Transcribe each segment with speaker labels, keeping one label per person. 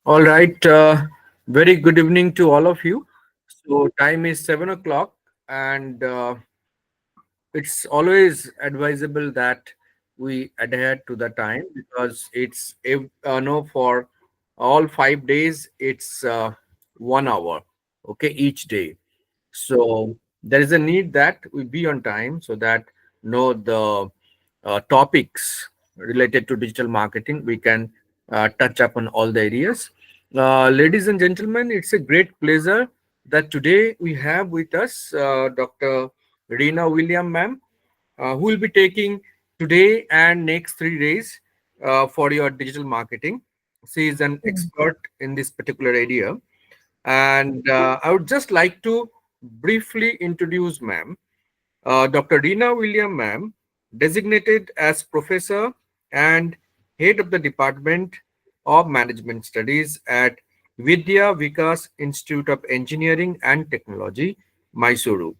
Speaker 1: All right. Very good evening to all of you. So time is 7 o'clock, and it's always advisable that we adhere to the time because it's no for all 5 days. It's 1 hour, okay, each day. So there is a need that we be on time so that know the topics related to digital marketing we can touch upon all the areas. Ladies and gentlemen, it's a great pleasure that today we have with us Dr. Reena William, ma'am, who will be taking today and next 3 days for your digital marketing. She is an
Speaker 2: Mm.
Speaker 1: expert in this particular area, and I would just like to briefly introduce ma'am. Dr. Reena William, ma'am, designated as professor and head of the Department of Management Studies at Vidya Vikas Institute of Engineering and Technology, Mysuru,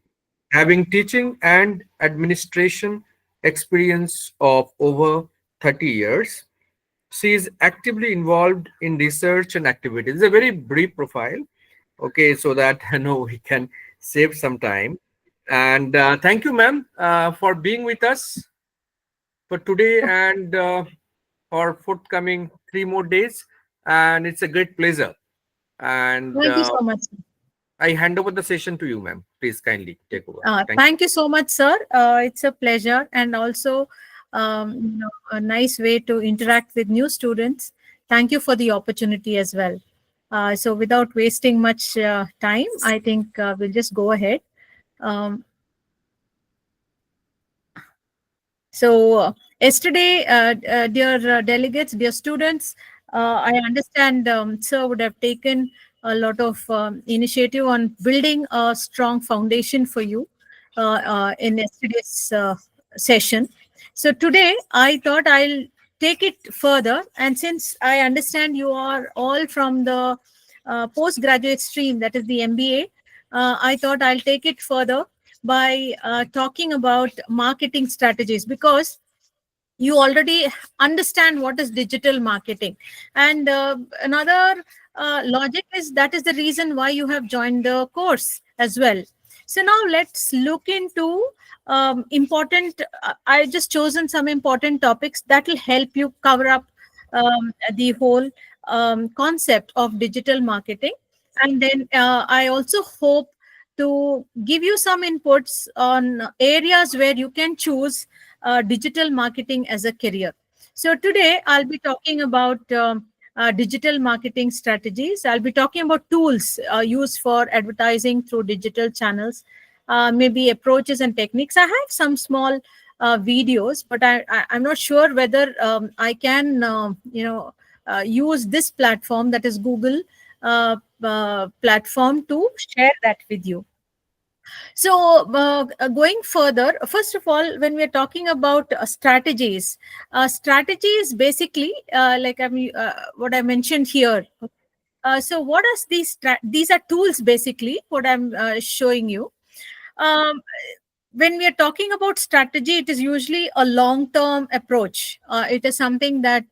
Speaker 1: having teaching and administration experience of over 30 years. She is actively involved in research and activities. It's a very brief profile, okay, so that I know we can save some time. And thank you, ma'am, for being with us for today and for forthcoming 3 more days. And it's a great pleasure. And
Speaker 2: Thank you so much.
Speaker 1: I hand over the session to you, ma'am. Please kindly take over. Thank
Speaker 2: Thank you so much, sir. It's a pleasure and also a nice way to interact with new students. Thank you for the opportunity as well. So, without wasting much time, I think we'll just go ahead. Um, yesterday, dear delegates, dear students, I understand sir would have taken a lot of initiative on building a strong foundation for you in yesterday's session. So today, I thought I'll take it further, and since I understand you are all from the postgraduate stream, that is the MBA, I thought I'll take it further by talking about marketing strategies, because you already understand what is digital marketing. And another logic is that is the reason why you have joined the course as well. So now let's look into important I just chosen some important topics that will help you cover up the whole concept of digital marketing. And then I also hope to give you some inputs on areas where you can choose digital marketing as a career. So today I'll be talking about digital marketing strategies. I'll be talking about tools used for advertising through digital channels, maybe approaches and techniques. I have some small videos, but I'm not sure whether I can, use this platform, that is Google platform, to share that with you. So, going further, first of all, when we're talking about strategies basically, like what I mentioned here. So, what are these are tools basically, what I'm showing you. Um, when we are talking about strategy, it is usually a long term approach. It is something that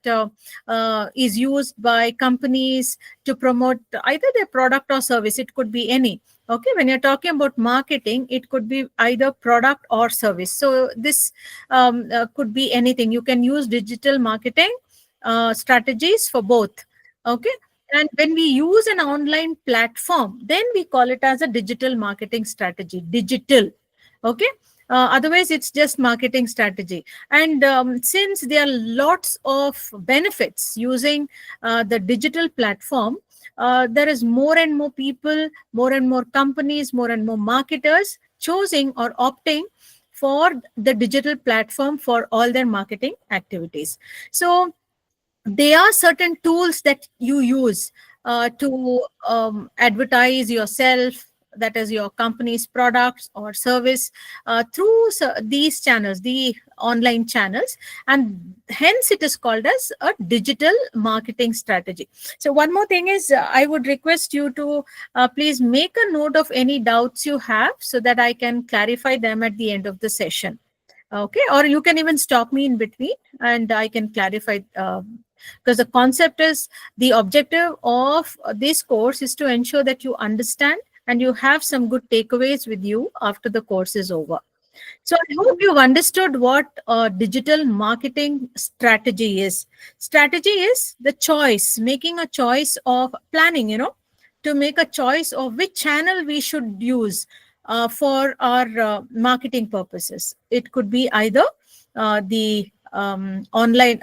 Speaker 2: is used by companies to promote either their product or service. It could be any. Okay, when you're talking about marketing, it could be either product or service. So this could be anything. You can use digital marketing strategies for both. Okay, and when we use an online platform, then we call it as a digital marketing strategy. Digital. Okay. Otherwise, it's just marketing strategy. And since there are lots of benefits using the digital platform, there is more and more people, more and more companies, more and more marketers choosing or opting for the digital platform for all their marketing activities. So there are certain tools that you use to advertise yourself, that is your company's products or service, through these channels, the online channels, and hence it is called as a digital marketing strategy. So one more thing is, I would request you to please make a note of any doubts you have so that I can clarify them at the end of the session. Okay, or you can even stop me in between and I can clarify because the concept is, the objective of this course is to ensure that you understand and you have some good takeaways with you after the course is over. So I hope you've understood what digital marketing strategy is. Strategy is the choice, making a choice of planning, to make a choice of which channel we should use for our marketing purposes. It could be either the online,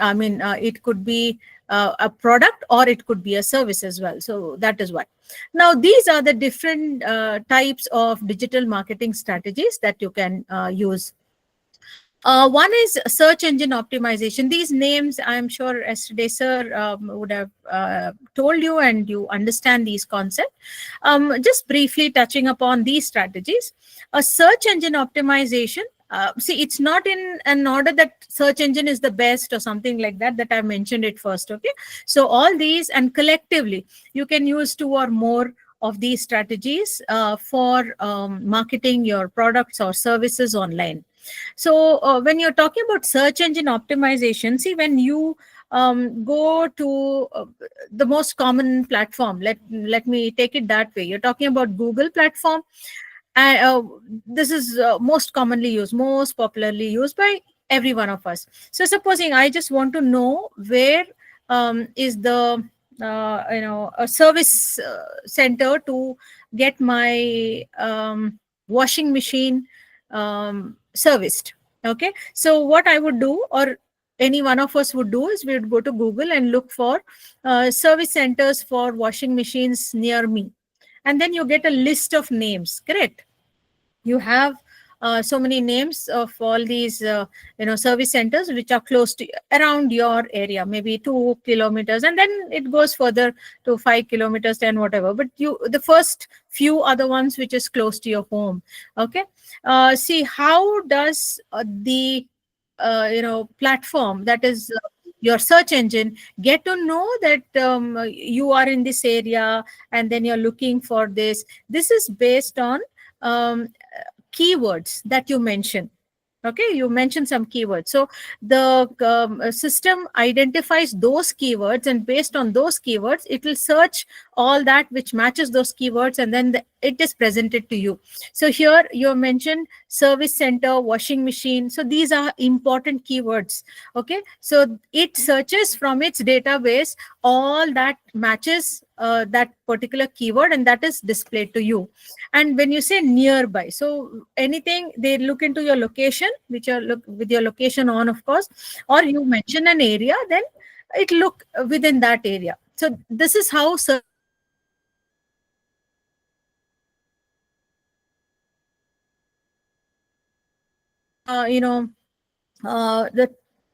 Speaker 2: it could be a product, or it could be a service as well. So that is why. Now, these are the different types of digital marketing strategies that you can use. One is search engine optimization. These names, I'm sure yesterday sir would have told you, and you understand these concepts. Just briefly touching upon these strategies. A search engine optimization, see, it's not in an order that search engine is the best or something like that, that I mentioned it first, okay? So all these, and collectively, you can use 2 or more of these strategies for marketing your products or services online. So when you're talking about search engine optimization, see, when you go to the most common platform, let me take it that way. You're talking about Google platform, and this is most commonly used, most popularly used by every one of us. So supposing I just want to know where is the a service center to get my washing machine serviced. Okay, so what I would do, or any one of us would do, is we would go to Google and look for service centers for washing machines near me, and then you get a list of names, correct? You have so many names of all these service centers which are close to around your area, maybe 2 kilometers, and then it goes further to 5 kilometers, 10, whatever, but the first few are the ones which is close to your home. Okay, see, how does the platform, that is your search engine, get to know that you are in this area, and then you're looking for this is based on keywords that you mention. Okay, you mentioned some keywords, so the system identifies those keywords, and based on those keywords it will search all that which matches those keywords, and then it is presented to you. So here you mentioned service center, washing machine, so these are important keywords. Okay, so it searches from its database all that matches that particular keyword, and that is displayed to you. And when you say nearby, so anything, they look into your location, which are look with your location on, of course, or you mention an area, then it look within that area. So this is how search engine optimization works. The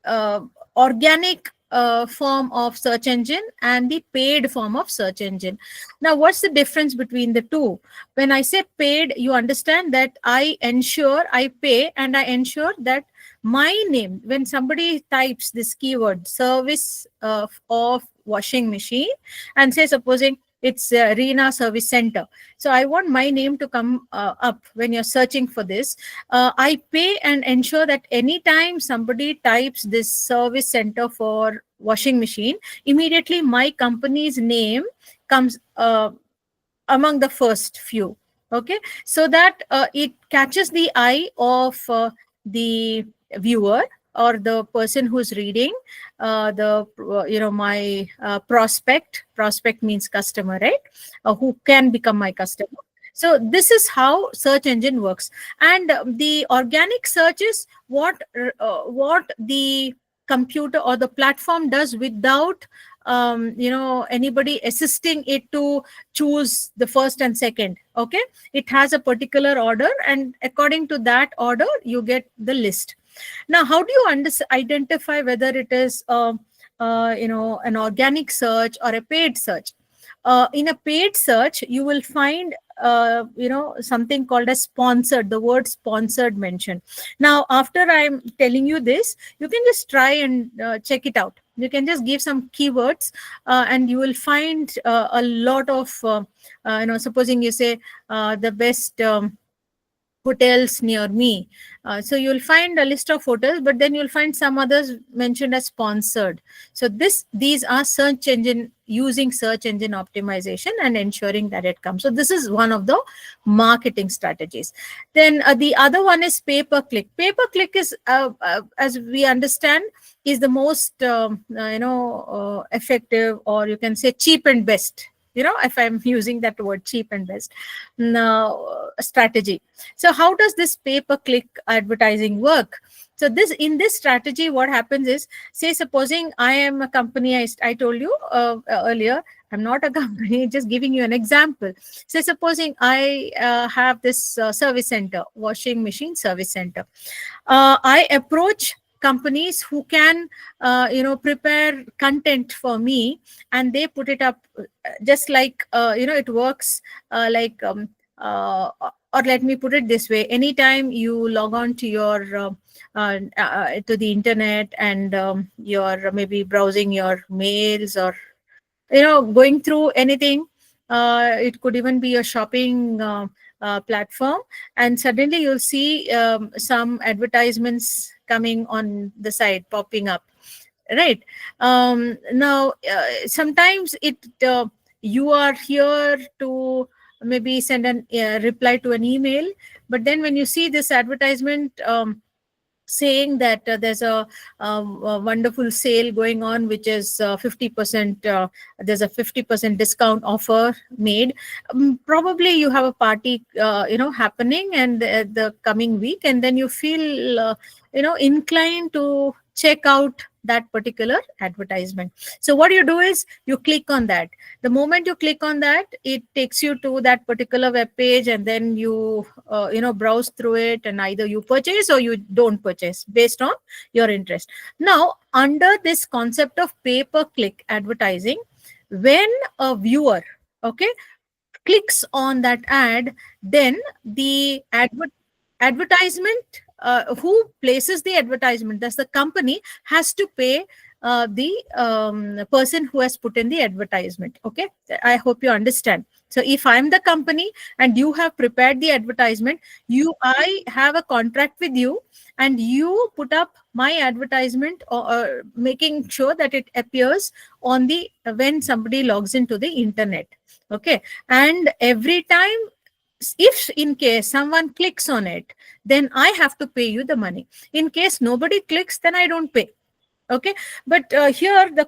Speaker 2: uh, organic form of search engine and the paid form of search engine. Now, what's the difference between the two? When I say paid, you understand that I pay, and I ensure that my name, when somebody types this keyword, service of washing machine, and say, supposing it's Reena Service Center. So I want my name to come up when you're searching for this. I pay and ensure that anytime somebody types this service center for washing machine, immediately my company's name comes among the first few. Okay, so that it catches the eye of the viewer, or the person who's reading the my prospect means customer, right? Who can become my customer. So this is how search engine works. And the organic search is what the computer or the platform does without anybody assisting it to choose the first and second. Okay, it has a particular order, and according to that order you get the list. Now, how do you identify whether it is an organic search or a paid search? In a paid search, you will find something called as sponsored, the word sponsored mentioned. Now, after I'm telling you this, you can just try and check it out. You can just give some keywords and you will find a lot of supposing you say the best hotels near me. So you'll find a list of hotels, but then you'll find some others mentioned as sponsored. So these are search engine, using search engine optimization and ensuring that it comes. So this is one of the marketing strategies. Then the other one is pay per click. Pay per click is, as we understand, is the most effective, or you can say cheap and best, if I'm using that word, cheap and best, strategy. So how does this pay per click advertising work? So in this strategy, what happens is, say supposing I am a company, I told you earlier, I'm not a company, just giving you an example. Say supposing I have this service center, washing machine service center. I approach companies who can prepare content for me, and they put it up, just like it works, like or let me put it this way: anytime you log on to your to the internet, and you're maybe browsing your mails, or going through anything, it could even be a shopping platform, and suddenly you'll see some advertisements coming on the side, popping up, right? Now sometimes you are here to maybe send an reply to an email, but then when you see this advertisement saying that there's a wonderful sale going on, which is 50%, there's a 50% discount offer made. Probably you have a party happening, and the coming week, and then you feel inclined to check out that particular advertisement. So what you do is you click on that. The moment you click on that, it takes you to that particular web page, and then you browse through it, and either you purchase or you don't purchase based on your interest. Now, under this concept of pay per click advertising, when a viewer, okay, clicks on that ad, then the advertisement, who places the advertisement, that's the company, has to pay the person who has put in the advertisement. Okay, I hope you understand. So if I'm the company and you have prepared the advertisement, I have a contract with you, and you put up my advertisement, or making sure that it appears on the when somebody logs into the internet. Okay, and every time, if in case someone clicks on it, then I have to pay you the money. In case nobody clicks, then I don't pay. Okay, but here the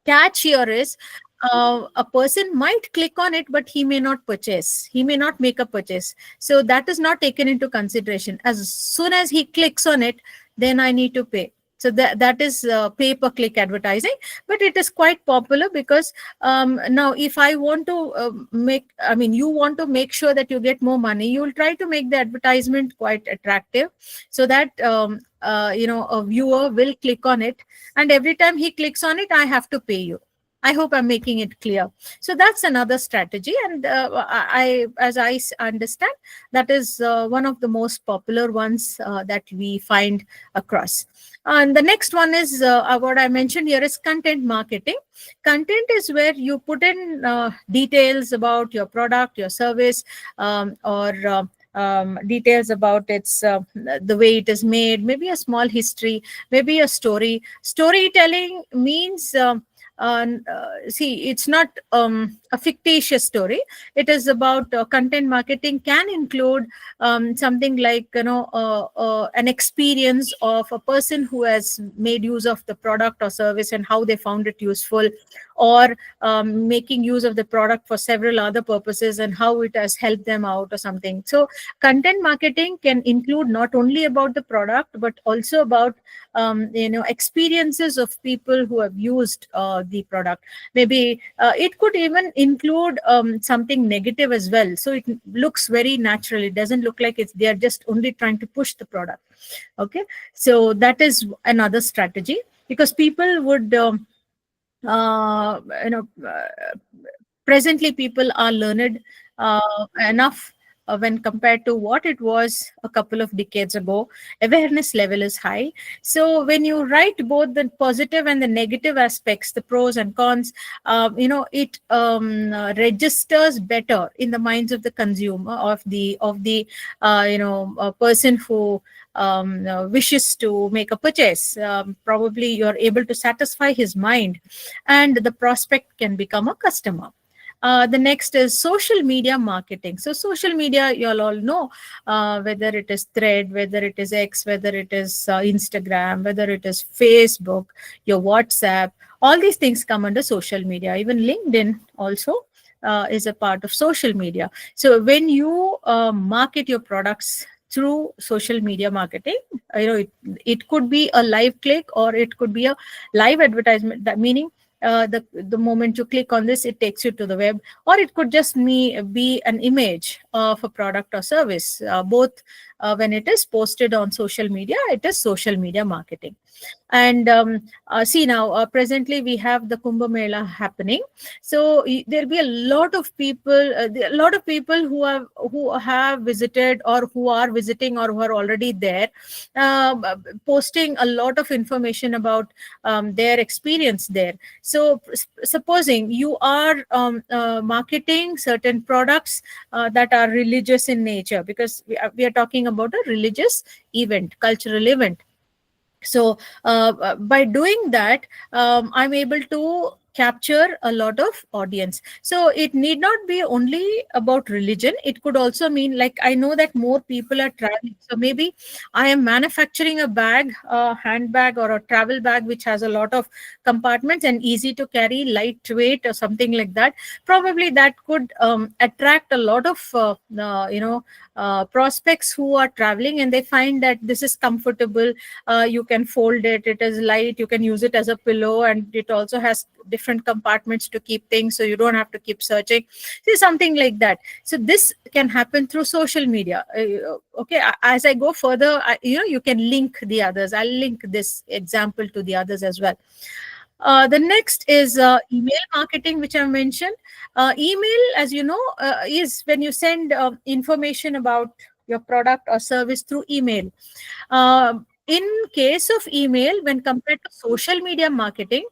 Speaker 2: catch here is, a person might click on it, but he may not purchase, he may not make a purchase. So that is not taken into consideration. As soon as he clicks on it, then I need to pay. So that is pay per click advertising, but it is quite popular because now if I want to you want to make sure that you get more money, you will try to make the advertisement quite attractive, so that a viewer will click on it, and every time he clicks on it, I have to pay you. I hope I'm making it clear. So that's another strategy, and as I understand, that is one of the most popular ones that we find across. And the next one is what I mentioned here is content marketing. Content is where you put in details about your product, your service, or details about its the way it is made, maybe a small history, maybe a story. Storytelling means see, it's not a fictitious story. It is about content marketing can include something like an experience of a person who has made use of the product or service and how they found it useful, or making use of the product for several other purposes and how it has helped them out or something. So content marketing can include not only about the product, but also about experiences of people who have used the product. Maybe it could even include something negative as well, so it looks very natural. It doesn't look like they are just only trying to push the product. Okay, so that is another strategy, because people would uh, you know uh, presently people are learned enough when compared to what it was a couple of decades ago. Awareness level is high. So when you write both the positive and the negative aspects, the pros and cons, it registers better in the minds of the consumer, of the person who wishes to make a purchase. Probably you're able to satisfy his mind, and the prospect can become a customer. The next is social media marketing. So social media, you all know, whether it is Thread, whether it is X, whether it is Instagram, whether it is Facebook, your WhatsApp, all these things come under social media. Even LinkedIn also is a part of social media. So when you market your products through social media marketing, it could be a live click, or it could be a live advertisement. That meaning, the moment you click on this, it takes you to the web, or it could just be an image of a product or service. Both, when it is posted on social media, it is social media marketing. And see now, presently we have the Kumbh Mela happening. So there'll be a lot of people, who have visited, or who are visiting, or who are already there, posting a lot of information about their experience there. So supposing you are marketing certain products that are religious in nature, because we are talking about a religious event, cultural event. So by doing that, I'm able to capture a lot of audience. So it need not be only about religion. It could also mean, like, I know that more people are traveling, so maybe I am manufacturing a bag, a handbag, or a travel bag which has a lot of compartments and easy to carry, lightweight, or something like that. Probably that could attract a lot of prospects who are traveling, and they find that this is comfortable. You can fold it, it is light, you can use it as a pillow, and it also has different compartments to keep things, so you don't have to keep searching. See, something like that. So this can happen through social media. Okay, as I go further, you can link the others. I'll link this example to the others as well. The next is email marketing, which I mentioned. Email, as you know, is when you send information about your product or service through email. In case of email, when compared to social media marketing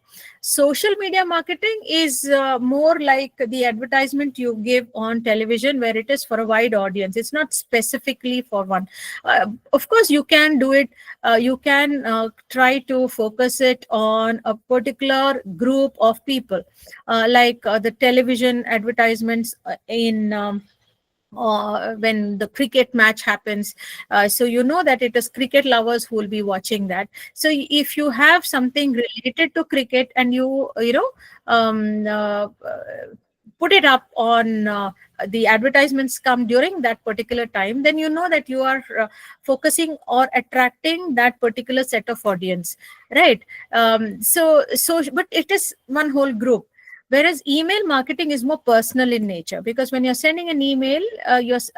Speaker 2: is more like the advertisement you give on television, where it is for a wide audience. It's not specifically for one. Of course, you can do it. You can try to focus it on a particular group of people, like the television advertisements in when the cricket match happens. So you know that it is cricket lovers who will be watching that. So if you have something related to cricket, and um, uh, put it up on the advertisements come during that particular time, then you know that you are focusing or attracting that particular set of audience, right? But it is one whole group. Whereas email marketing is more personal in nature, because when you're sending an email,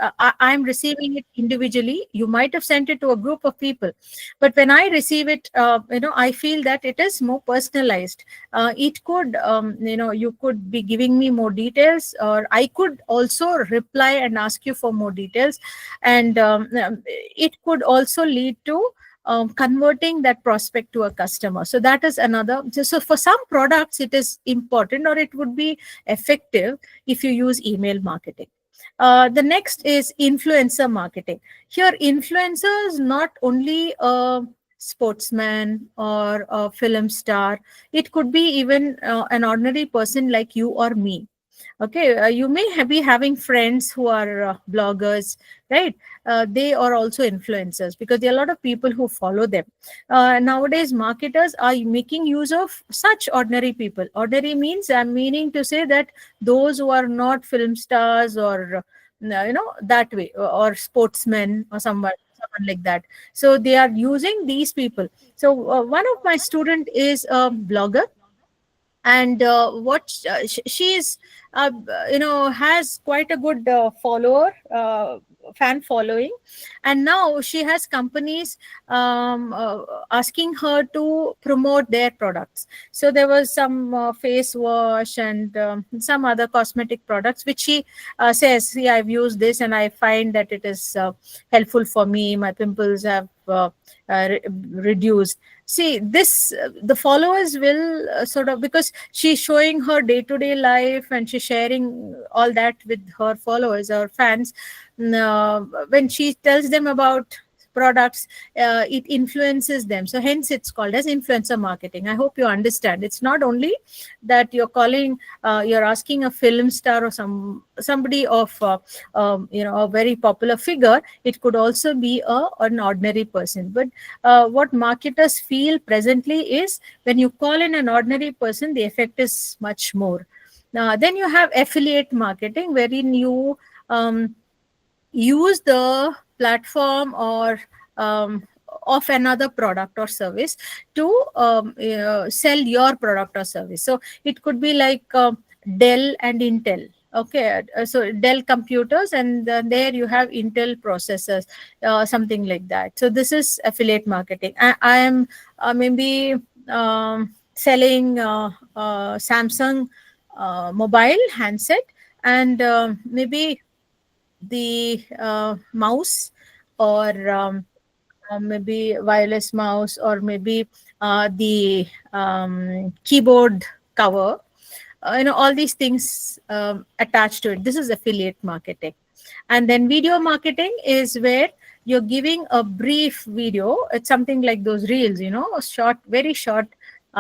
Speaker 2: I'm receiving it individually. You might have sent it to a group of people, but when I receive it, I feel that it is more personalized. It could, you could be giving me more details, or I could also reply and ask you for more details, and it could also lead to converting that prospect to a customer. So that is another. So for some products, it is important, or it would be effective if you use email marketing. The next is influencer marketing. Here, influencers, not only a sportsman or a film star, it could be even an ordinary person like you or me. Okay, you may be having friends who are bloggers, right? They are also influencers, because there are a lot of people who follow them. Nowadays, marketers are making use of such ordinary people. Ordinary means, I'm meaning to say that those who are not film stars, or that way, or sportsmen, or someone like that. So they are using these people. So one of my student is a blogger, and she is has quite a good follower. fan following, and now she has companies asking her to promote their products. So there was some face wash and some other cosmetic products which she says, see, I've used this and I find that it is helpful for me, my pimples have reduced. See this, the followers will sort of, because she's showing her day to day life and she's sharing all that with her followers or fans. When she tells them about products, it influences them, so hence it's called as influencer marketing. I hope you understand. It's not only that you're calling, you're asking a film star or somebody of a very popular figure. It could also be an ordinary person. But what marketers feel presently is, when you call in an ordinary person, the effect is much more. Then you have affiliate marketing, wherein you use the platform or of another product or service to sell your product or service. So it could be like Dell and Intel. Okay, so Dell computers, and there you have Intel processors, something like that. So this is affiliate marketing. I am maybe selling Samsung mobile handset, and maybe the mouse, or maybe wireless mouse, or maybe the keyboard cover, all these things attached to it. This is affiliate marketing. And then video marketing is where you're giving a brief video. It's something like those reels, a short, very short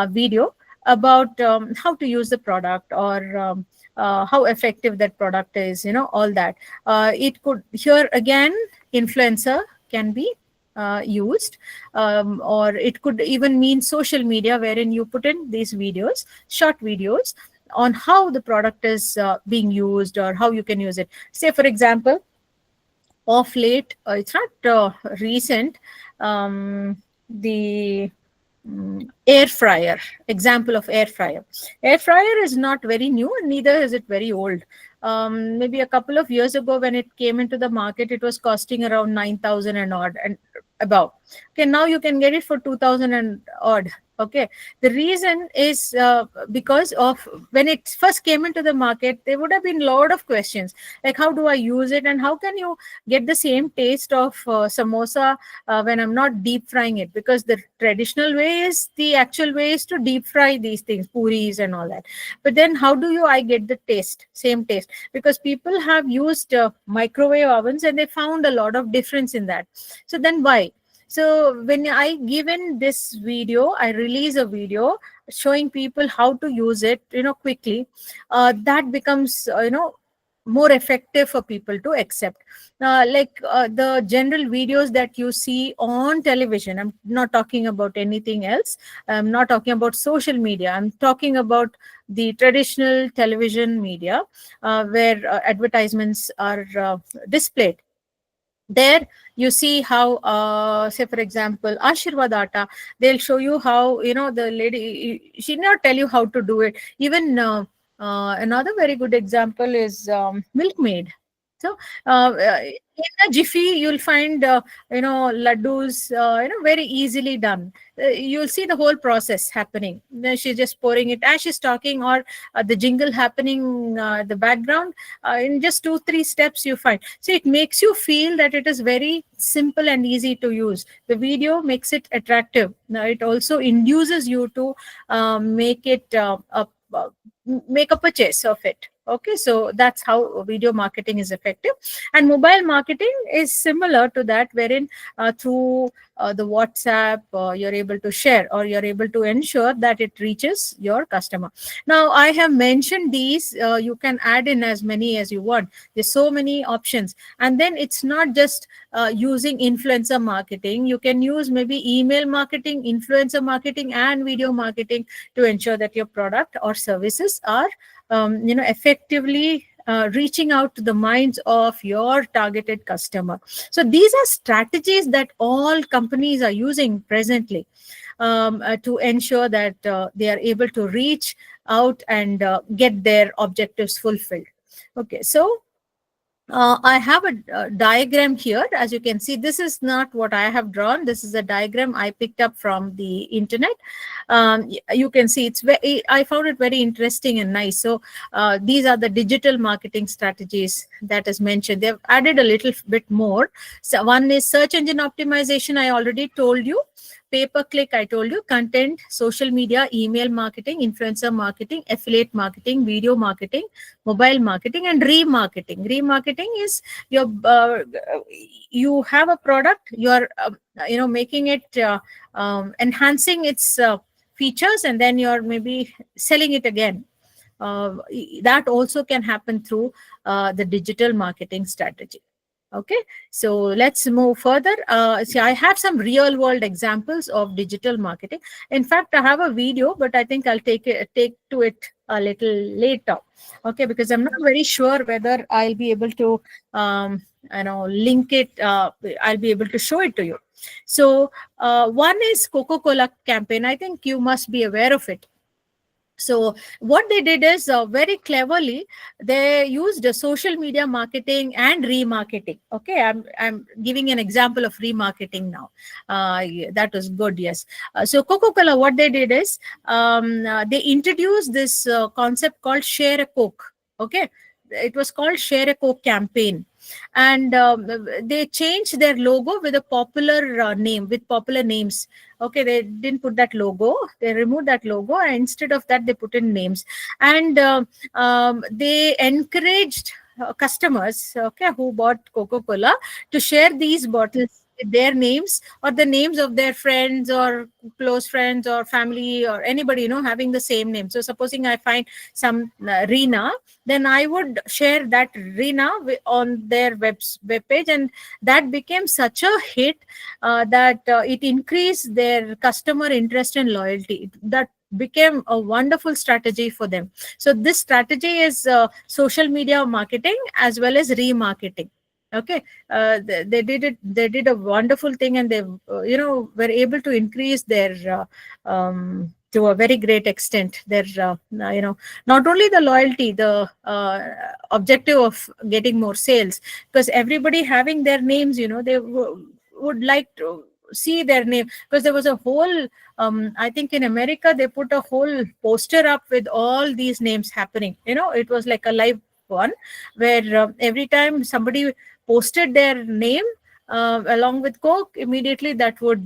Speaker 2: video about how to use the product, or how effective that product is, all that. It could, here again, influencer can be used, or it could even mean social media, wherein you put in these videos, short videos, on how the product is being used or how you can use it. Say, for example, of late, it's not recent, the air fryer, example of air fryer. Air fryer is not very new, and neither is it very old. Maybe a couple of years ago, when it came into the market, it was costing around 9,000 and odd and above. Okay, now you can get it for 2,000 and odd. Okay, the reason is because of, when it first came into the market, there would have been a lot of questions, like how do I use it, and how can you get the same taste of samosa when I'm not deep frying it, because the traditional way is, the actual way is to deep fry these things, puris and all that. But then how do I get the taste, same taste? Because people have used microwave ovens, and they found a lot of difference in that. So then why? So when I given this video, I release a video showing people how to use it, quickly. That becomes, more effective for people to accept. Like the general videos that you see on television, I'm not talking about anything else. I'm not talking about social media. I'm talking about the traditional television media, where advertisements are displayed. There you see how, say for example, Ashirwad Atta, they'll show you how, the lady, she not tell you how to do it. Even another very good example is Milkmaid. So in a jiffy, you'll find laddus, very easily done. You'll see the whole process happening. Then she's just pouring it as she's talking, or the jingle happening the background. In just 2-3 steps you find. So it makes you feel that it is very simple and easy to use. The video makes it attractive. Now it also induces you to make it make a purchase of it. Okay, so that's how video marketing is effective. And mobile marketing is similar to that, wherein through the WhatsApp, you're able to share, or you're able to ensure that it reaches your customer. Now I have mentioned these, you can add in as many as you want. There's so many options. And then it's not just using influencer marketing. You can use maybe email marketing, influencer marketing, and video marketing to ensure that your product or services are effectively reaching out to the minds of your targeted customer. So these are strategies that all companies are using presently, to ensure that they are able to reach out and get their objectives fulfilled. Okay, so I have a diagram here. As you can see, this is not what I have drawn. This is a diagram I picked up from the internet. You can see it's very, I found it very interesting and nice. So these are the digital marketing strategies that is mentioned. They've added a little bit more. So one is search engine optimization. I already told you. Pay per click, I told you. Content, social media, email marketing, influencer marketing, affiliate marketing, video marketing, mobile marketing, and remarketing. Remarketing is your you have a product, you're making it enhancing its features, and then you're maybe selling it again. uh, that also can happen through the digital marketing strategy. Okay, so let's move further. See, I have some real world examples of digital marketing. In fact, I have a video, but I think I'll take to it a little later. Okay, because I'm not very sure whether I'll be able to link it. I'll be able to show it to you. So one is Coca-Cola campaign. I think you must be aware of it. So what they did is, very cleverly they used social media marketing and remarketing. Okay, I'm giving an example of remarketing now. Yeah, that was good. Yes. So Coca-Cola, what they did is, they introduced this concept called share a Coke. Okay, it was called share a Coke campaign, and they changed their logo with a popular name, with popular names. Okay, they didn't put that logo, they removed that logo, and instead of that they put in names. And they encouraged customers, okay, who bought Coca-Cola, to share these bottles with their names, or the names of their friends or close friends or family, or anybody having the same name. So supposing I find some Reena, then I would share that Reena on their web page, and that became such a hit that it increased their customer interest and loyalty. That became a wonderful strategy for them. So this strategy is social media marketing as well as remarketing. Okay, they did it. They did a wonderful thing, and they were able to increase their to a very great extent their not only the loyalty, the objective of getting more sales, because everybody having their names, they would like to see their name, because there was a whole I think in America they put a whole poster up with all these names happening. It was like a live one, where every time somebody posted their name along with Coke, immediately that would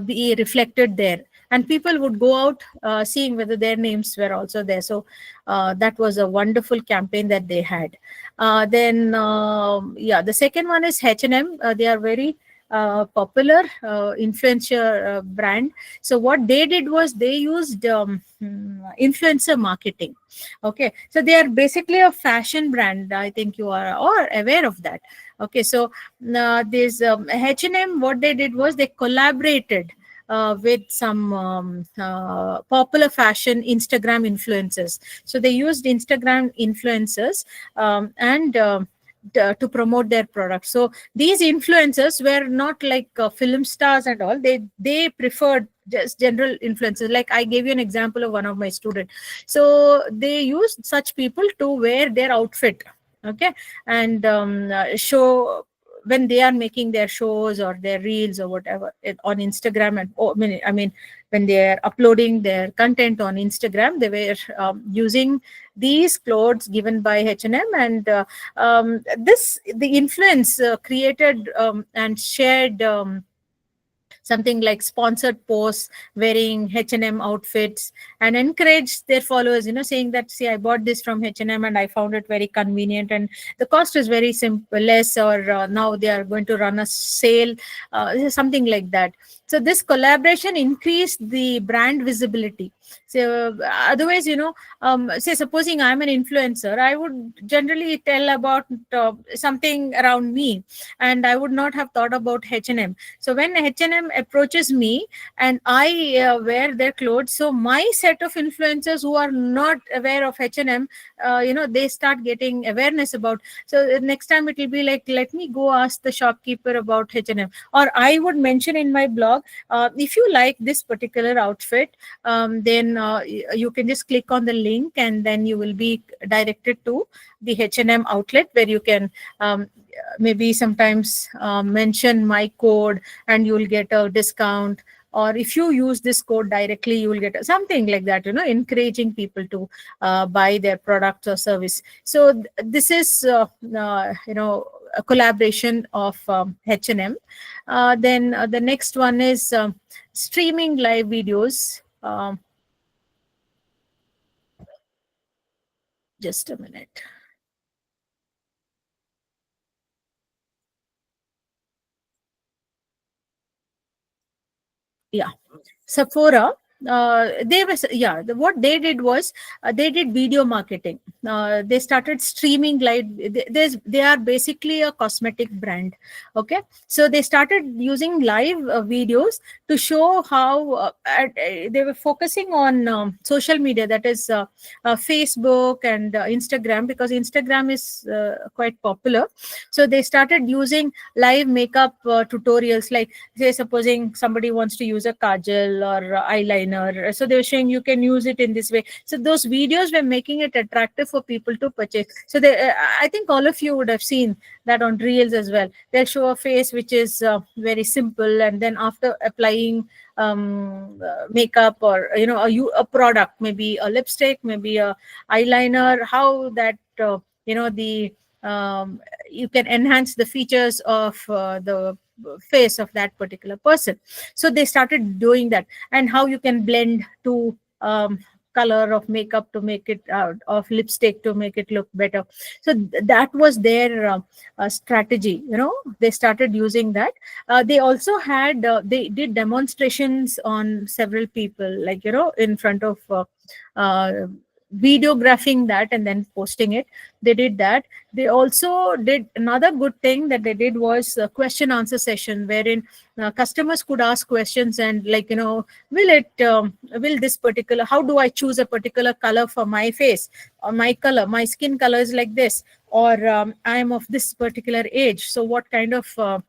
Speaker 2: be reflected there, and people would go out seeing whether their names were also there. So that was a wonderful campaign that they had. Then yeah, the second one is H&M. They are very popular influencer brand. So what they did was they used influencer marketing. Okay, so they are basically a fashion brand. I think you are or aware of that. Okay, so this H&M, what they did was they collaborated with some popular fashion Instagram influencers. So they used Instagram influencers and to promote their products. So these influencers were not like film stars and all. They preferred just general influencers. Like I gave you an example of one of my students. So they used such people to wear their outfit. Okay, and show when they are making their shows or their reels or whatever on Instagram. And I mean when they are uploading their content on Instagram, they were using these clothes given by H&M. And this the influence created and shared something like sponsored posts wearing H&M outfits, and encourage their followers, saying that, see, I bought this from H&M and I found it very convenient, and the cost is very simple, less, or now they are going to run a sale, something like that. So this collaboration increased the brand visibility. So otherwise, say supposing I'm an influencer, I would generally tell about something around me, and I would not have thought about H&M. So when H&M approaches me and I wear their clothes, so my set of influencers who are not aware of H&M, they start getting awareness about. So next time it will be like, let me go ask the shopkeeper about H&M. Or I would mention in my blog, if you like this particular outfit, then you can just click on the link and then you will be directed to the H&M outlet where you can maybe sometimes mention my code and you will get a discount, or if you use this code directly you will get something like that, encouraging people to buy their product or service. So this is a collaboration of H&M. Then the next one is streaming live videos. Just a minute. Yeah, Sephora. They was yeah. What they did was they did video marketing. They started streaming live. They are basically a cosmetic brand. Okay, so they started using live videos to show how they were focusing on social media, that is Facebook and Instagram, because Instagram is quite popular. So they started using live makeup tutorials, like say supposing somebody wants to use a kajal or eyeliner, so they were saying you can use it in this way. So those videos were making it attractive for people to purchase. So I think all of you would have seen that on reels as well. They'll show a face which is very simple, and then after applying makeup, or a product, maybe a lipstick, maybe a eyeliner, how that the you can enhance the features of the face of that particular person. So they started doing that, and how you can blend to color of makeup to make it of lipstick to make it look better. So that was their strategy. They started using that. They also had they did demonstrations on several people, like in front of uh, videographing that and then posting it. They did that. They also did another good thing that they did was a question answer session, wherein customers could ask questions, and like will this particular, how do I choose a particular color for my face, or my skin color is like this, or I am of this particular age, so what kind of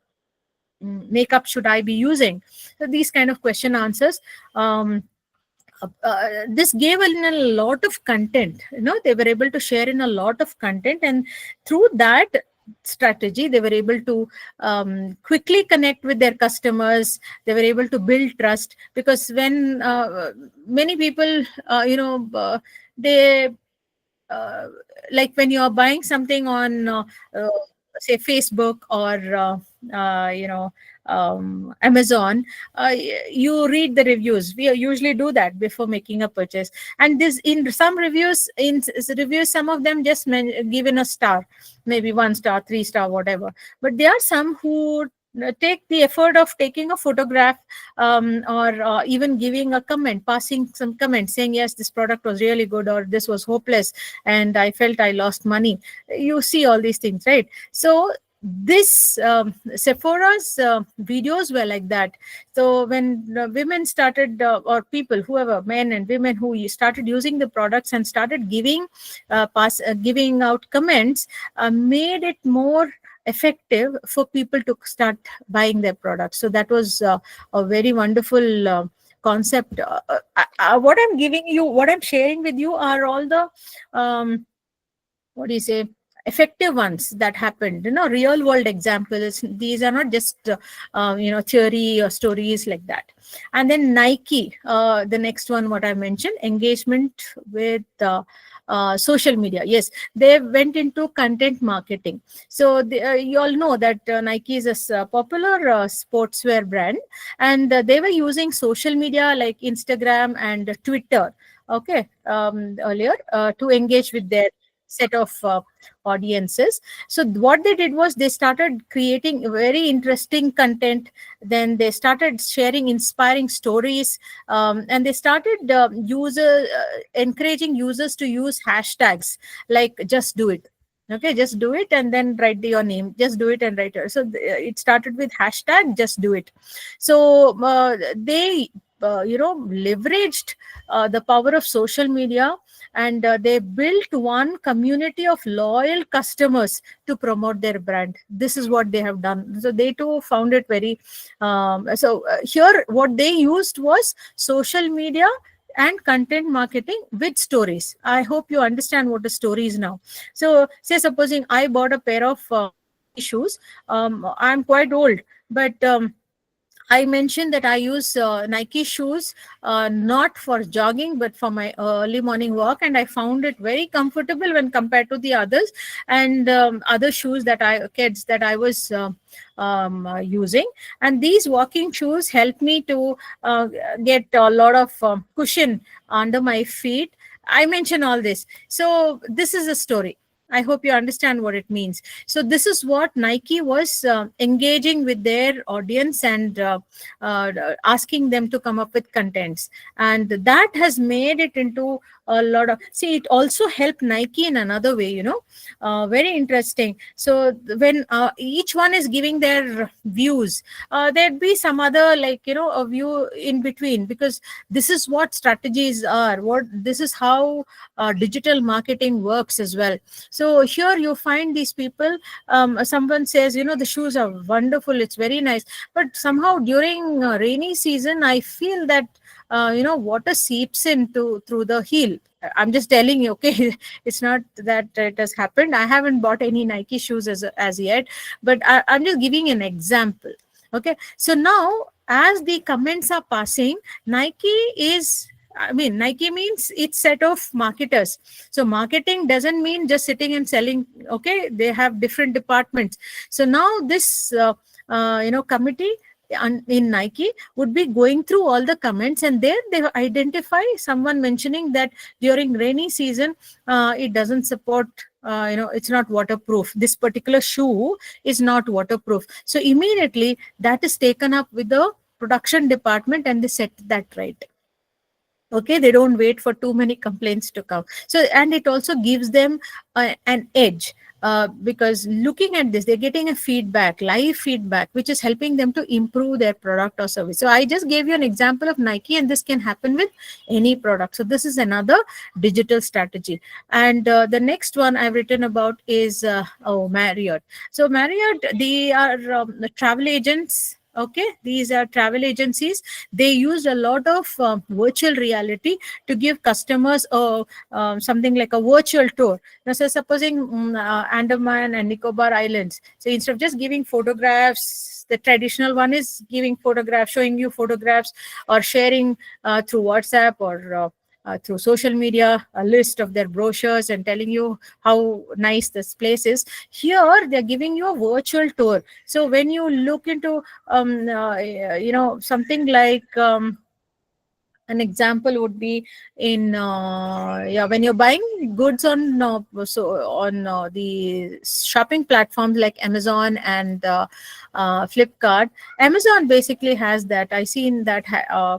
Speaker 2: makeup should I be using. So these kind of question answers, this gave in a lot of content. They were able to share in a lot of content, and through that strategy they were able to quickly connect with their customers. They were able to build trust, because when many people they uh, like when you are buying something on say Facebook or Amazon, you read the reviews. We usually do that before making a purchase, and this in some reviews, some of them just given a star, maybe 1 star, 3 star, whatever. But there are some who take the effort of taking a photograph, or even giving a comment, passing some comment saying, yes, this product was really good, or this was hopeless and I felt I lost money. You see all these things, right? So this Sephora's videos were like that. So when women started, or people, whoever, men and women, who started using the products and started giving out comments, made it more effective for people to start buying their products. So that was a very wonderful concept. What I'm giving you, what I'm sharing with you, are all the what do you say, effective ones that happened, real world examples. These are not just theory or stories like that. And then Nike, the next one, what I mentioned, engagement with social media. Yes, they went into content marketing. So you all know that Nike is a popular sportswear brand, and they were using social media like Instagram and Twitter, okay, earlier, to engage with their set of audiences. So what they did was they started creating very interesting content. Then they started sharing inspiring stories, and they started encouraging users to use hashtags like just do it. Okay, just do it and then write your name. Just do it and write it. So it started with hashtag just do it. So they leveraged the power of social media, and they built one community of loyal customers to promote their brand. This is what they have done. So they too found it very here what they used was social media and content marketing with stories. I hope you understand what a story is now. So say supposing I bought a pair of Nike shoes. I'm quite old, but I mentioned that I use Nike shoes, not for jogging, but for my early morning walk, and I found it very comfortable when compared to the others and other shoes that kids that I was using. And these walking shoes help me to get a lot of cushion under my feet. I mention all this. So this is a story. I hope you understand what it means. So this is what Nike was engaging with their audience and uh, asking them to come up with contents, and that has made it into a lot of. See, it also helped Nike in another way. Very interesting. So when each one is giving their views, there'd be some other a view in between, because this is what strategies are. What this is how digital marketing works as well. So here you find these people. Someone says, the shoes are wonderful. It's very nice. But somehow during rainy season, I feel that water seeps in through the heel. I'm just telling you, okay. It's not that it has happened. I haven't bought any Nike shoes as yet, but I'm just giving an example. Okay. So now, as the comments are passing, Nike means it's set of marketers. So marketing doesn't mean just sitting and selling. Okay, they have different departments. So now this committee in Nike would be going through all the comments, and there they identify someone mentioning that during rainy season it doesn't support. It's not waterproof. This particular shoe is not waterproof. So immediately that is taken up with the production department, and they set that right. Okay, they don't wait for too many complaints to come. So, and it also gives them an edge, because looking at this, they're getting a live feedback, which is helping them to improve their product or service. So I just gave you an example of Nike, and this can happen with any product. So this is another digital strategy. And the next one I've written about is Marriott. So Marriott, they are travel agents. Okay, these are travel agencies. They used a lot of virtual reality to give customers something like a virtual tour. Now, so supposing Andaman and Nicobar Islands. So instead of just giving photographs, the traditional one is giving photographs, showing you photographs, or sharing through WhatsApp or through social media a list of their brochures and telling you how nice this place is. Here they're giving you a virtual tour. So when you look into something like an example would be in when you're buying goods on the shopping platforms like Amazon and Flipkart. Amazon basically has that. I seen that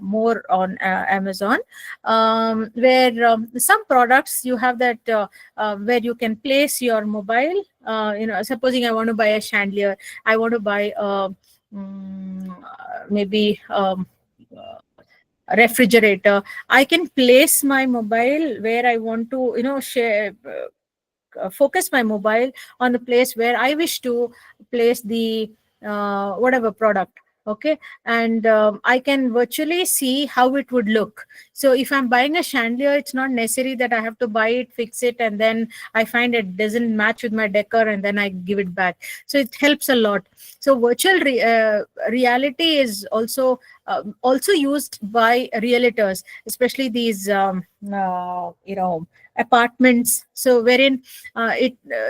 Speaker 2: more on Amazon, where some products you have that where you can place your mobile. Supposing I want to buy a chandelier, I want to buy maybe a refrigerator. I can place my mobile where I want to share focus my mobile on the place where I wish to place the whatever product. Okay, and I can virtually see how it would look. So if I'm buying a chandelier, it's not necessary that I have to buy it, fix it, and then I find it doesn't match with my decor, and then I give it back. So it helps a lot. So virtual reality is also used by realtors, especially these apartments. So wherein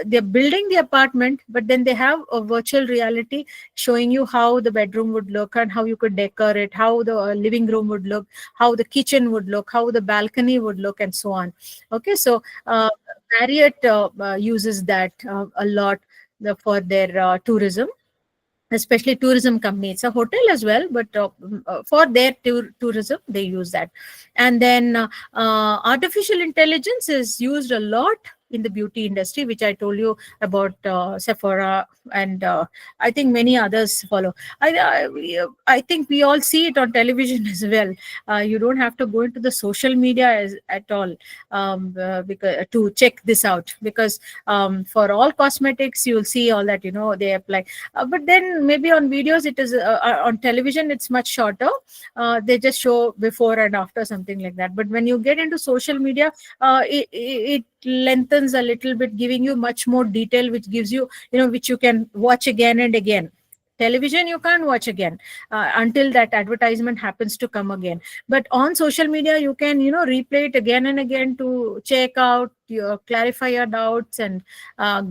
Speaker 2: they're building the apartment, but then they have a virtual reality showing you how the bedroom would look and how you could decor it, how the living room would look, how the kitchen would look, how the balcony would look, and so on. Okay, so Marriott uses that a lot for their tourism, especially tourism company. It's a hotel as well, but for their tourism they use that. And then artificial intelligence is used a lot in the beauty industry, which I told you about, Sephora, and I think many others follow. I think we all see it on television as well. You don't have to go into the social media at all, because to check this out, because for all cosmetics you'll see all that, they apply. But then maybe on videos it is, on television it's much shorter. They just show before and after, something like that. But when you get into social media, it lengthens a little bit, giving you much more detail, which gives you, which you can watch again and again. Television you can't watch again, until that advertisement happens to come again. But on social media you can, replay it again and again to check out, clarify your doubts, and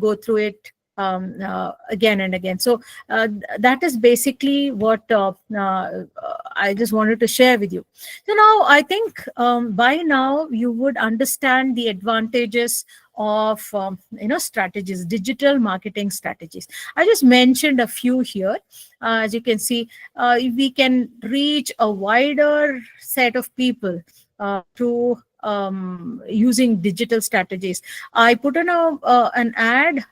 Speaker 2: go through it again and again. So that is basically what I just wanted to share with you. So now I think, by now you would understand the advantages of, strategies, digital marketing strategies. I just mentioned a few here. As you can see, we can reach a wider set of people through using digital strategies. I put in an ad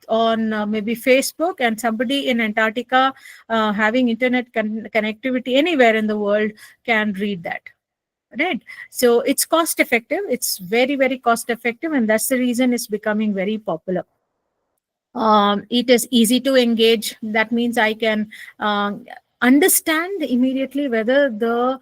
Speaker 2: on maybe Facebook, and somebody in Antarctica, having internet connectivity anywhere in the world, can read that. Right. So it's cost effective. It's very, very cost effective. And that's the reason it's becoming very popular. It is easy to engage. That means I can understand immediately whether the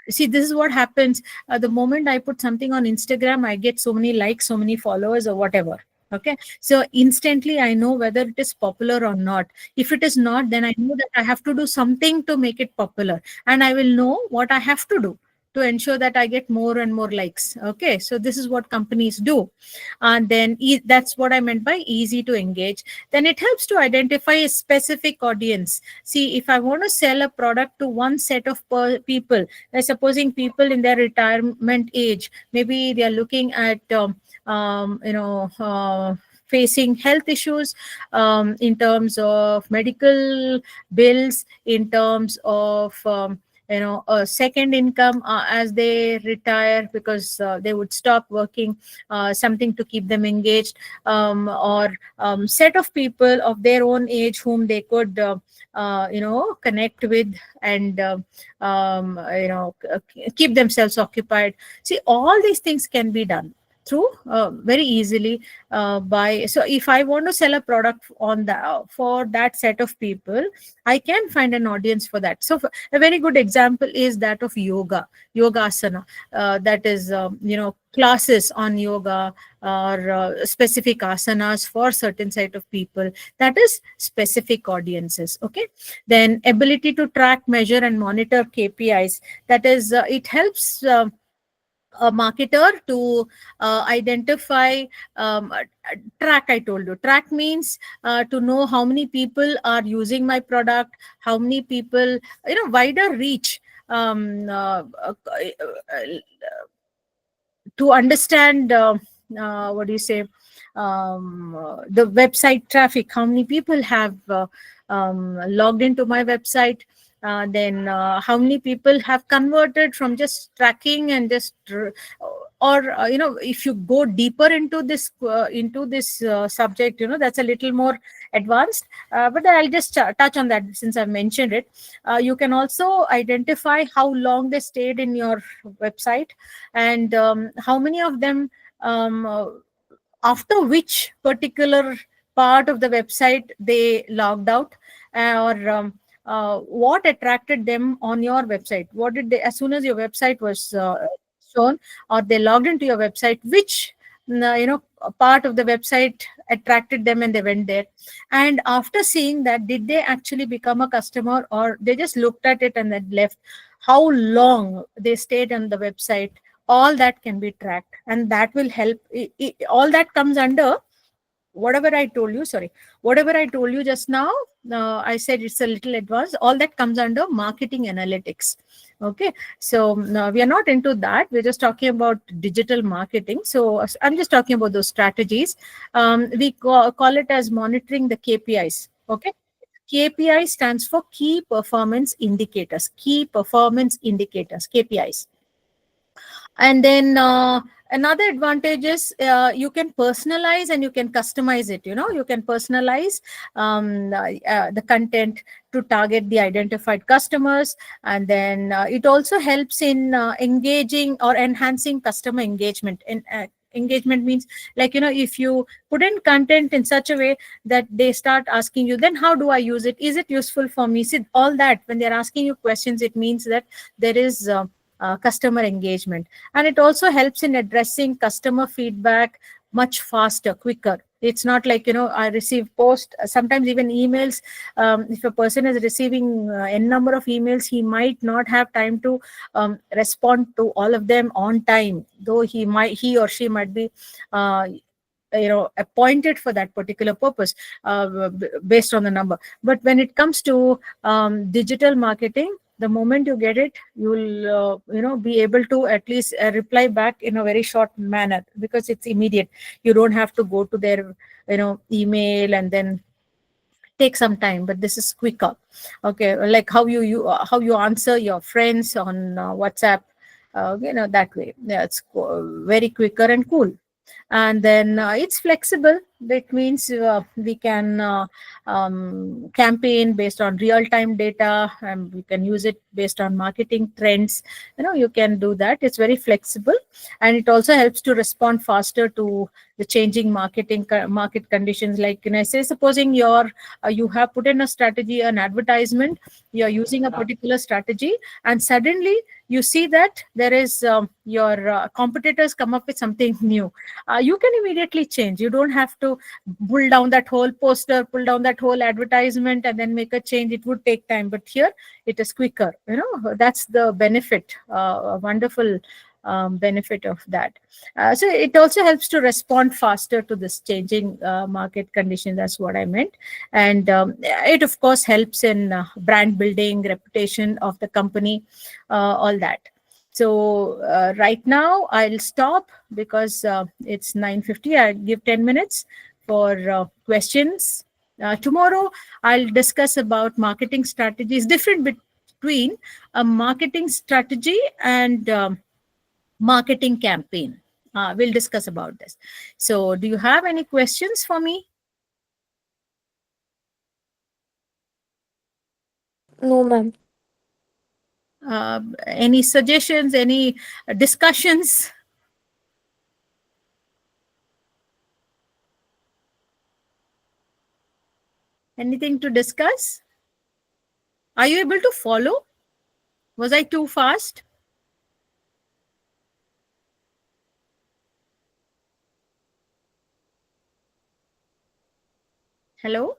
Speaker 2: see, this is what happens. The moment I put something on Instagram, I get so many likes, so many followers, or whatever. Okay, so instantly I know whether it is popular or not. If it is not, then I know that I have to do something to make it popular, and I will know what I have to do to ensure that I get more and more likes. Okay, so this is what companies do. And then that's what I meant by easy to engage. Then it helps to identify a specific audience. See, if I want to sell a product to one set of people, supposing people in their retirement age, maybe they are looking at facing health issues, in terms of medical bills, in terms of a second income as they retire, because they would stop working, something to keep them engaged, or set of people of their own age whom they could connect with, and keep themselves occupied. See, all these things can be done through very easily, by so if I want to sell a product on that, for that set of people, I can find an audience for that. So a very good example is that of yoga asana, that is classes on yoga, or specific asanas for certain set of people. That is specific audiences. Okay, then ability to track, measure, and monitor KPIs. That is, it helps a marketer to identify, track. I told you, track means to know how many people are using my product, how many people, wider reach, to understand, what do you say, the website traffic, how many people have logged into my website, then how many people have converted from just tracking and just or if you go deeper into this subject, that's a little more advanced, but I'll just touch on that since I've mentioned it. You can also identify how long they stayed in your website, and how many of them, after which particular part of the website they logged out, or what attracted them on your website. What did they, as soon as your website was shown, or they logged into your website, which part of the website attracted them and they went there. And after seeing that, did they actually become a customer, or they just looked at it and then left? How long they stayed on the website? All that can be tracked, and that will help. All that comes under whatever I told you. Sorry, whatever I told you just now, I said it's a little advanced. All that comes under marketing analytics. Okay, so we are not into that. We're just talking about digital marketing. So I'm just talking about those strategies. We call it as monitoring the KPIs. Okay, KPI stands for key performance indicators. Key performance indicators, KPIs. And then Another advantage is you can personalize and you can customize it. You can personalize the content to target the identified customers. And then it also helps in engaging or enhancing customer engagement. And engagement means, like, if you put in content in such a way that they start asking you, then how do I use it, is it useful for me? See, all that, when they're asking you questions, it means that there is customer engagement. And it also helps in addressing customer feedback much faster, quicker. It's not like, I receive post, sometimes even emails. If a person is receiving n number of emails, he might not have time to respond to all of them on time, though he or she might be uh, appointed for that particular purpose, based on the number. But when it comes to digital marketing, the moment you get it, you'll be able to at least reply back in a very short manner, because it's immediate. You don't have to go to their email and then take some time, but this is quicker. Okay, like how you answer your friends on WhatsApp, that way. Yeah, it's very quicker and cool. And then it's flexible. That means we can campaign based on real time data, and we can use it based on marketing trends. You can do that. It's very flexible. And it also helps to respond faster to the changing market conditions. Like, say, supposing you have put in a strategy, an advertisement, you're using a particular strategy, and suddenly you see that there is your competitors come up with something new. You can immediately change. You don't have to pull down that whole poster, pull down that whole advertisement, and then make a change. It would take time, but here it is quicker. That's the benefit, a wonderful benefit of that. So it also helps to respond faster to this changing market condition. That's what I meant. And it of course helps in brand building, reputation of the company, all that. So right now I'll stop, because it's 9:50. I give 10 minutes for questions. Tomorrow I'll discuss about marketing strategies, different between a marketing strategy and marketing campaign. We'll discuss about this. So do you have any questions for me?
Speaker 3: No, ma'am.
Speaker 2: Any suggestions, any discussions? Anything to discuss? Are you able to follow? Was I too fast? Hello?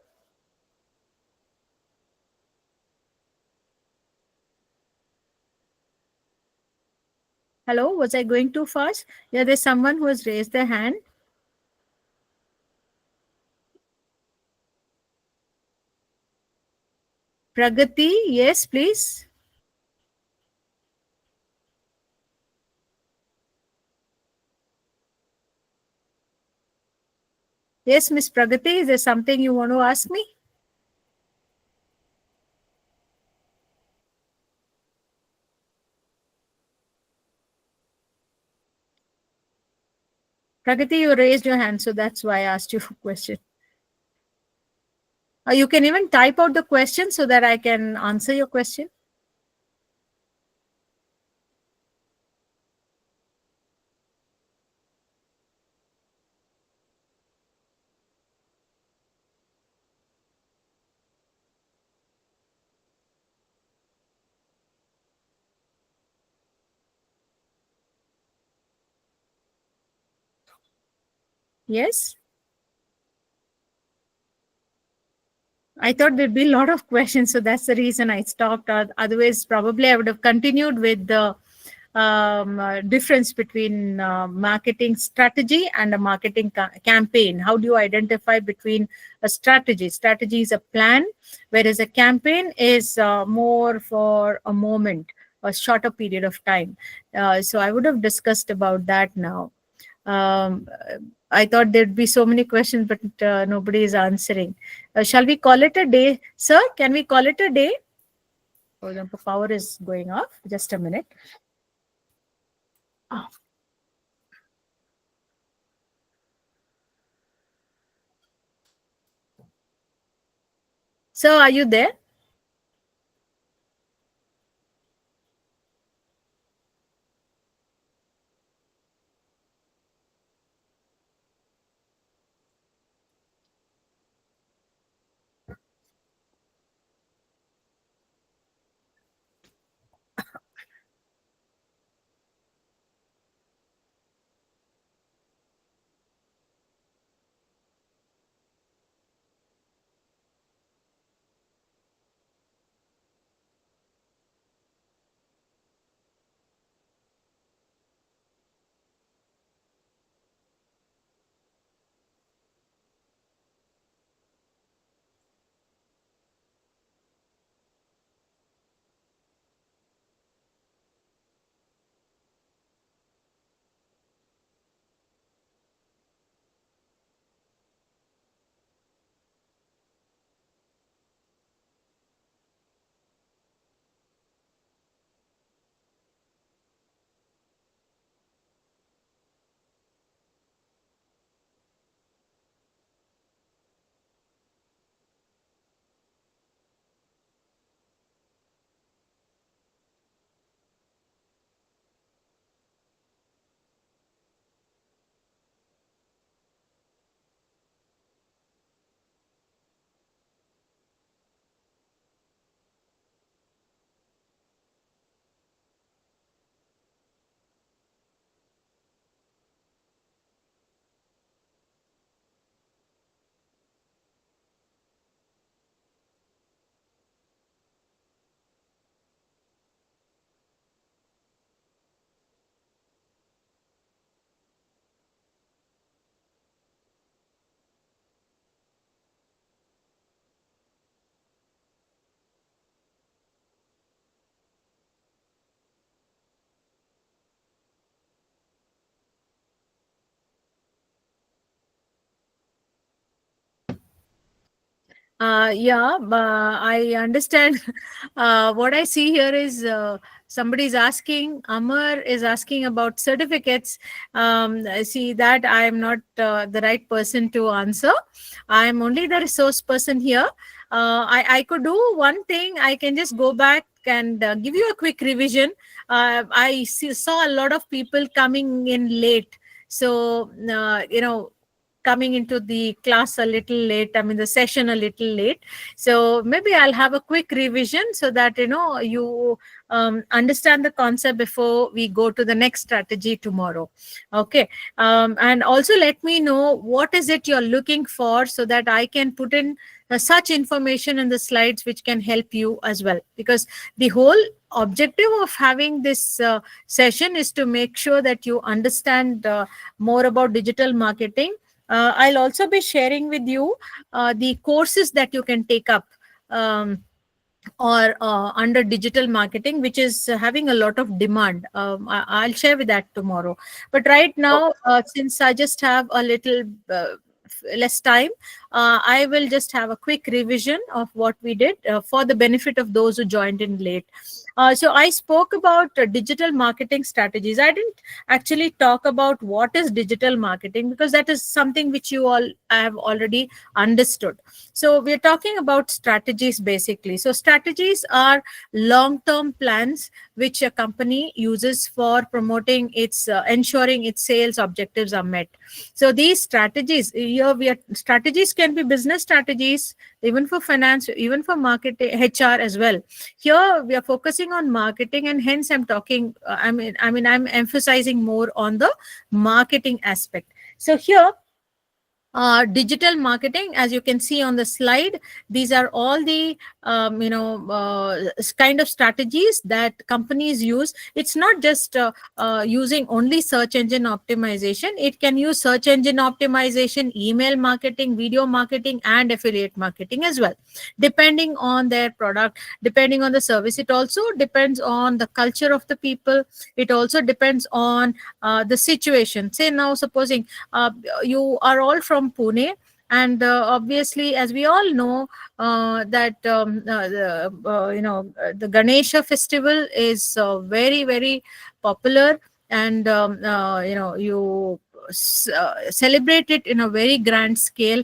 Speaker 2: Hello? Was I going too fast? Yeah, there's someone who has raised their hand. Pragati, yes, please. Yes, Miss Pragati, is there something you want to ask me? Pragati, you raised your hand, so that's why I asked you a question. You can even type out the question so that I can answer your question. Yes? I thought there'd be a lot of questions, so that's the reason I stopped. Otherwise, probably I would have continued with the difference between marketing strategy and a marketing campaign. How do you identify between a strategy? Strategy is a plan, whereas a campaign is more for a moment, a shorter period of time. So I would have discussed about that now. Um, I thought there'd be so many questions, but nobody is answering. Shall we call it a day, sir? Can we call it a day? Oh, the power is going off. Just a minute. So are you there? Yeah, I understand. What I see here is somebody is asking, Amar is asking about certificates. I see that I am not the right person to answer. I am only the resource person here. I could do one thing. I can just go back and give you a quick revision. Saw a lot of people coming in late. So, coming into the class a little late, I mean the session a little late. So maybe I'll have a quick revision so that you understand the concept before we go to the next strategy tomorrow. Okay. And also let me know what is it you're looking for so that I can put in such information in the slides which can help you as well, because the whole objective of having this session is to make sure that you understand more about digital marketing. I'll also be sharing with you the courses that you can take up, or under digital marketing, which is having a lot of demand. I'll share with that tomorrow. But right now, since I just have a little less time, I will just have a quick revision of what we did for the benefit of those who joined in late. So I spoke about digital marketing strategies. I didn't actually talk about what is digital marketing, because that is something which you all have already understood. So we're talking about strategies basically. So strategies are long-term plans which a company uses for promoting its ensuring its sales objectives are met. So these strategies here, strategies can be business strategies, even for finance, even for marketing, HR as well. Here we are focusing on marketing, and hence I'm talking. I'm emphasizing more on the marketing aspect. So here, digital marketing, as you can see on the slide, these are all the kind of strategies that companies use. It's not just using only search engine optimization. It can use search engine optimization, email marketing, video marketing, and affiliate marketing as well, depending on their product, depending on the service. It also depends on the culture of the people. It also depends on the situation. Say now, supposing you are all from Pune, and obviously, as we all know, that the Ganesha festival is very very popular, and celebrate it in a very grand scale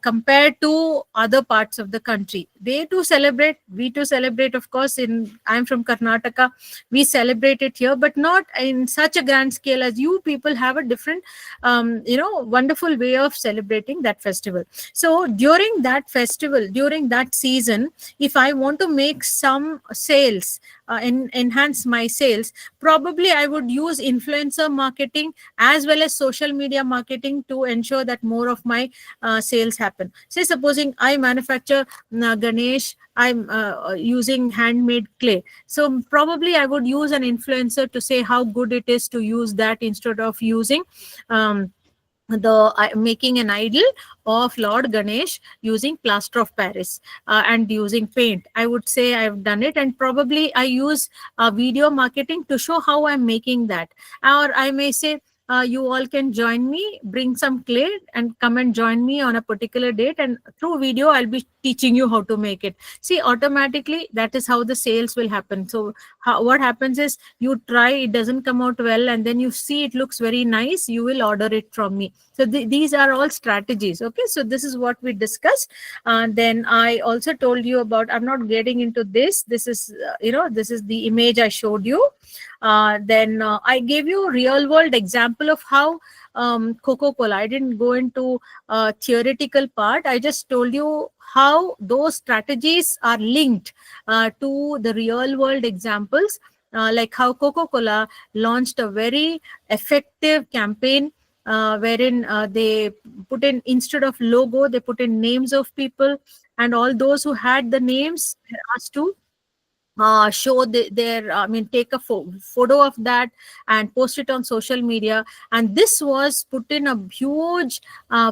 Speaker 2: compared to other parts of the country. They too celebrate, we too celebrate, of course. I'm from Karnataka, we celebrate it here, but not in such a grand scale. As you people have a different wonderful way of celebrating that festival. So during that festival, during that season, if I want to make some sales, enhance my sales, probably I would use influencer marketing as well as social media marketing to ensure that more of my sales happen. Say supposing I manufacture Ganesh, I'm using handmade clay, so probably I would use an influencer to say how good it is to use that instead of using making an idol of Lord Ganesh using plaster of Paris and using paint. I would say I've done it, and probably I use video marketing to show how I'm making that. Or I may say, you all can join me, bring some clay and come and join me on a particular date, and through video I'll be teaching you how to make it. See, automatically that is how the sales will happen. So what happens is, you try, it doesn't come out well, and then you see it looks very nice, you will order it from me. So these are all strategies. Okay, so this is what we discussed. Then I also told you about, I'm not getting into this, this is this is the image I showed you. Then I gave you a real world example of how Coca-Cola, I didn't go into theoretical part, I just told you how those strategies are linked to the real world examples, like how Coca-Cola launched a very effective campaign wherein they put in, instead of logo, they put in names of people, and all those who had the names were asked to show their take a photo of that and post it on social media. And this was put in a huge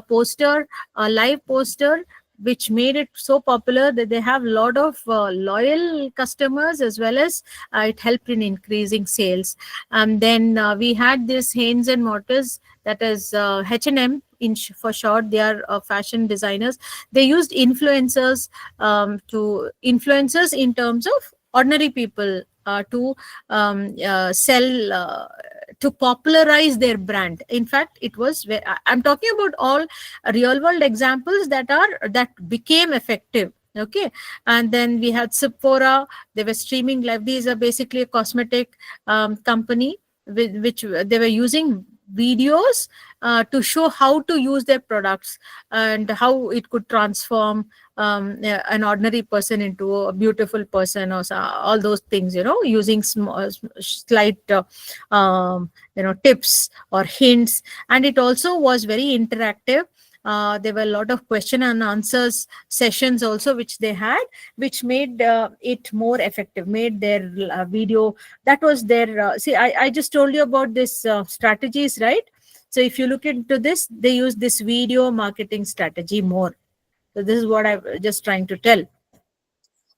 Speaker 2: poster, a live poster, which made it so popular that they have a lot of loyal customers, as well as it helped in increasing sales. And then we had this Haynes and Mortars, that is H&M for short. They are fashion designers. They used influencers to influencers in terms of ordinary people to sell, to popularize their brand. In fact, it was, I'm talking about all real world examples that became effective. Okay, and then we had Sephora. They were streaming live. These are basically a cosmetic company with which they were using videos to show how to use their products and how it could transform an ordinary person into a beautiful person, or all those things, using small, slight tips or hints. And it also was very interactive. There were a lot of question and answers sessions also which they had, which made it more effective, made their video, that was their see, I just told you about this strategies, right? So if you look into this, they use this video marketing strategy more. So this is what I'm just trying to tell.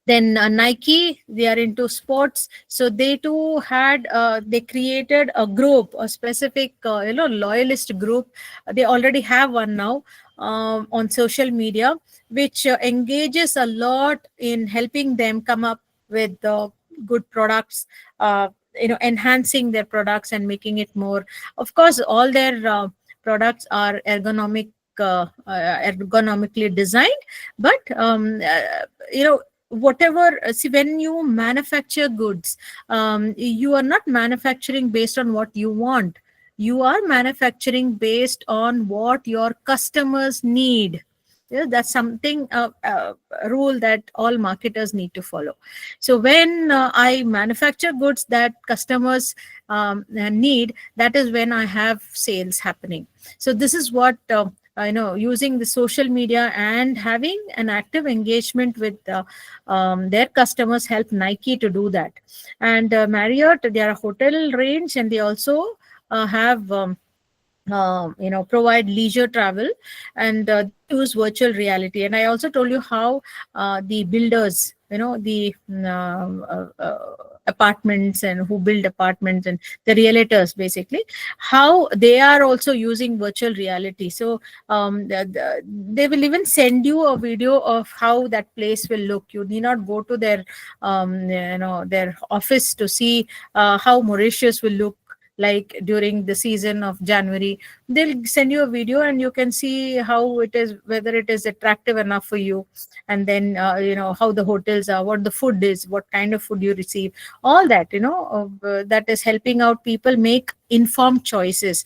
Speaker 2: Then Nike, they are into sports, so they too had they created a group, a specific loyalist group. They already have one now on social media, which engages a lot in helping them come up with good products, enhancing their products and making it more. Of course, all their products are ergonomically designed, but whatever, see, when you manufacture goods, you are not manufacturing based on what you want, you are manufacturing based on what your customers need. Yeah, that's something, a rule that all marketers need to follow. So when I manufacture goods that customers need, that is when I have sales happening. So this is what using the social media and having an active engagement with their customers help Nike to do that. And Marriott, they are a hotel range, and they also have provide leisure travel, and use virtual reality. And I also told you how the builders, the apartments, and who build apartments, and the realtors, basically, how they are also using virtual reality. So they will even send you a video of how that place will look. You need not go to their their office to see how Mauritius will look. like during the season of January, they'll send you a video and you can see how it is, whether it is attractive enough for you, and then how the hotels are, what the food is, what kind of food you receive, all that, that is helping out people make informed choices.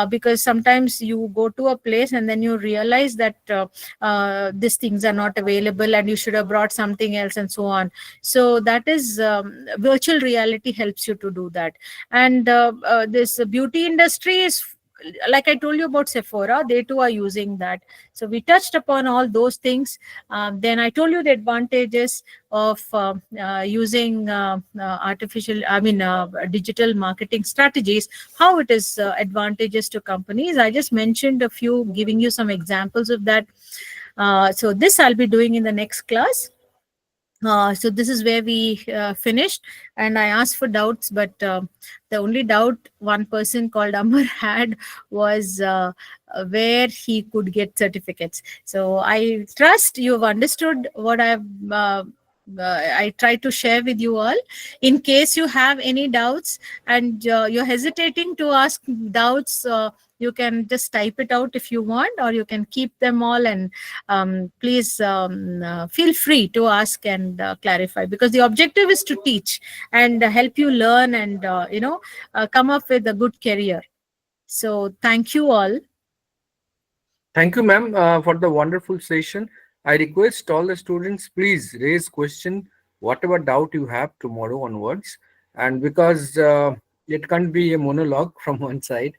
Speaker 2: Because sometimes you go to a place and then you realize that these things are not available and you should have brought something else and so on. So that is, virtual reality helps you to do that. And this beauty industry is, like I told you about Sephora, they too are using that. So we touched upon all those things. Then I told you the advantages of using digital marketing strategies, how it is advantageous to companies. I just mentioned a few, giving you some examples of that. So this I'll be doing in the next class. So this is where we finished, and I asked for doubts, but the only doubt one person called Amar had was where he could get certificates. So I trust you have understood what I tried to share with you all. In case you have any doubts and you're hesitating to ask doubts, you can just type it out if you want, or you can keep them all, and please feel free to ask and clarify, because the objective is to teach and help you learn and come up with a good career. So thank you all.
Speaker 1: Thank you, ma'am, for the wonderful session. I request all the students, please raise question, whatever doubt you have tomorrow onwards. And because it can't be a monologue from one side,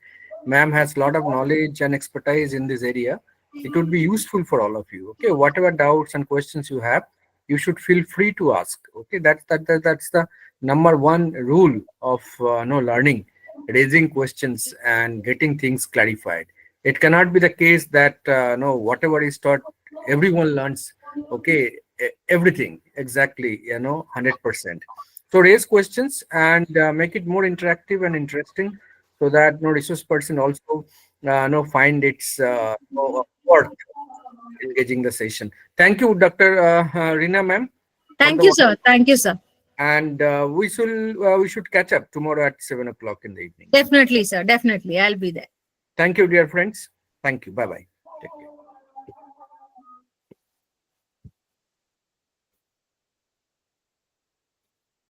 Speaker 1: ma'am has a lot of knowledge and expertise in this area. It would be useful for all of you. Okay, whatever doubts and questions you have, you should feel free to ask. Okay, that's the number one rule of no learning, raising questions and getting things clarified. It cannot be the case that no, whatever is taught everyone learns, okay, everything exactly, 100%. So raise questions and make it more interactive and interesting, so that no resource person also no find its worth engaging the session. Thank you, Dr. Reena ma'am, for
Speaker 2: Thank
Speaker 1: the
Speaker 2: you, sir. Thank you, sir.
Speaker 1: and we should catch up tomorrow at 7 o'clock in the evening.
Speaker 2: Definitely, sir. Definitely, I'll be there.
Speaker 1: Thank you, dear friends. Thank you. Bye bye.